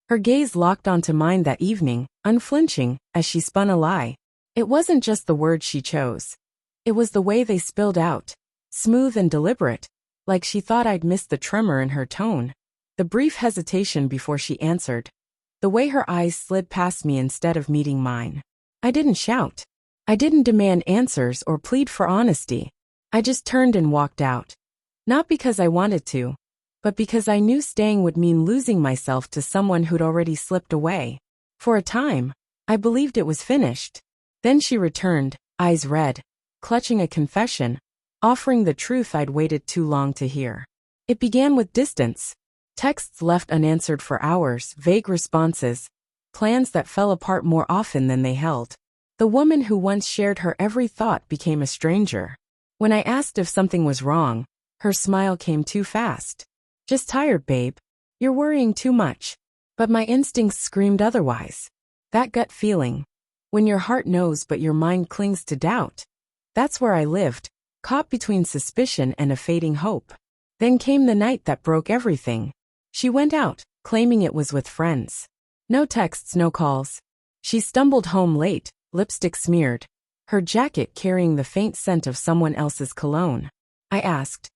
Her gaze locked onto mine that evening, unflinching, as she spun a lie. It wasn't just the words she chose. It was the way they spilled out. Smooth and deliberate, like she thought I'd missed the tremor in her tone. The brief hesitation before she answered. The way her eyes slid past me instead of meeting mine. I didn't shout. I didn't demand answers or plead for honesty. I just turned and walked out. Not because I wanted to, but because I knew staying would mean losing myself to someone who'd already slipped away. For a time, I believed it was finished. Then she returned, eyes red, clutching a confession, offering the truth I'd waited too long to hear. It began with distance. Texts left unanswered for hours, vague responses, plans that fell apart more often than they held. The woman who once shared her every thought became a stranger. When I asked if something was wrong, her smile came too fast. Just tired, babe. You're worrying too much. But my instincts screamed otherwise. That gut feeling. When your heart knows but your mind clings to doubt. That's where I lived, caught between suspicion and a fading hope. Then came the night that broke everything. She went out, claiming it was with friends. No texts, no calls. She stumbled home late, lipstick smeared, her jacket carrying the faint scent of someone else's cologne. I asked,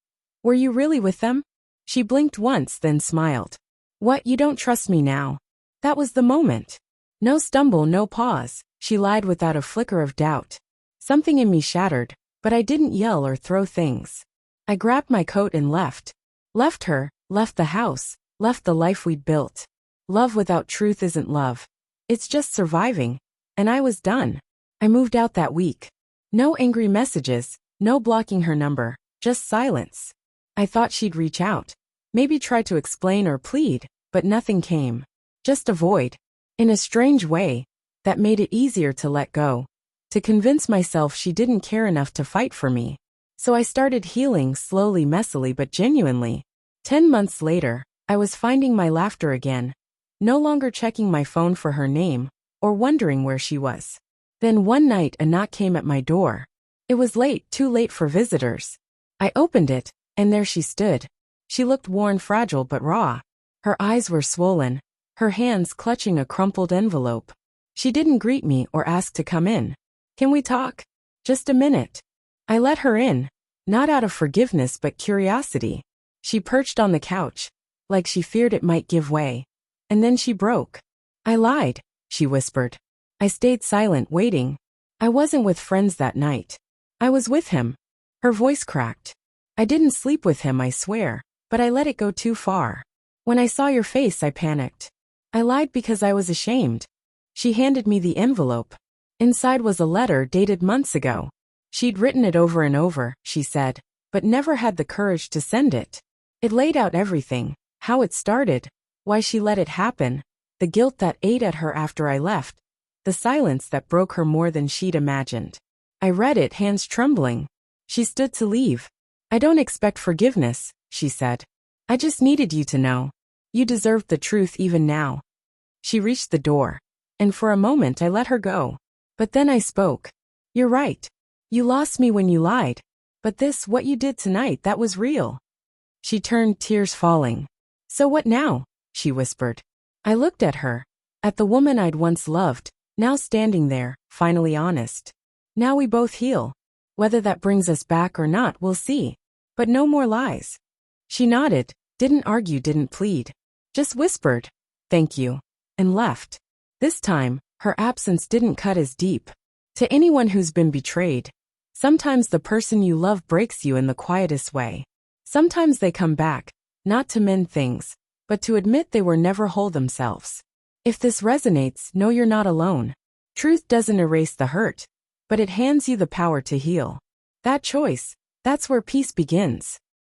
"Were you really with them?" She blinked once, then smiled. "What, you don't trust me now?" That was the moment. No stumble, no pause. She lied without a flicker of doubt. Something in me shattered, but I didn't yell or throw things. I grabbed my coat and left. Left her, left the house, left the life we'd built. Love without truth isn't love. It's just surviving. And I was done. I moved out that week. No angry messages, no blocking her number, just silence. I thought she'd reach out. Maybe try to explain or plead, but nothing came. Just a void. In a strange way, that made it easier to let go. To convince myself she didn't care enough to fight for me. So I started healing slowly, messily, but genuinely. 10 months later, I was finding my laughter again. No longer checking my phone for her name, or wondering where she was. Then one night a knock came at my door. It was late, too late for visitors. I opened it, and there she stood. She looked worn, fragile but raw. Her eyes were swollen, her hands clutching a crumpled envelope. She didn't greet me or ask to come in. "Can we talk? Just a minute." I let her in, not out of forgiveness but curiosity. She perched on the couch, like she feared it might give way. And then she broke. "I lied," she whispered. I stayed silent, waiting. I wasn't with friends that night. I was with him. Her voice cracked. "I didn't sleep with him, I swear, but I let it go too far. When I saw your face, I panicked. I lied because I was ashamed." She handed me the envelope. Inside was a letter dated months ago. She'd written it over and over, she said, but never had the courage to send it. It laid out everything, how it started, why she let it happen, the guilt that ate at her after I left, the silence that broke her more than she'd imagined. I read it, hands trembling. She stood to leave. "I don't expect forgiveness," she said. "I just needed you to know. You deserved the truth even now." She reached the door, and for a moment I let her go. But then I spoke. "You're right. You lost me when you lied. But this, what you did tonight, that was real." She turned, tears falling. "So what now?" she whispered. I looked at her, at the woman I'd once loved, now standing there, finally honest. "Now we both heal. Whether that brings us back or not, we'll see. But no more lies." She nodded, didn't argue, didn't plead. Just whispered, "Thank you," and left. This time, her absence didn't cut as deep. To anyone who's been betrayed, sometimes the person you love breaks you in the quietest way. Sometimes they come back, not to mend things, but to admit they were never whole themselves. If this resonates, know you're not alone. Truth doesn't erase the hurt, but it hands you the power to heal. That choice, that's where peace begins.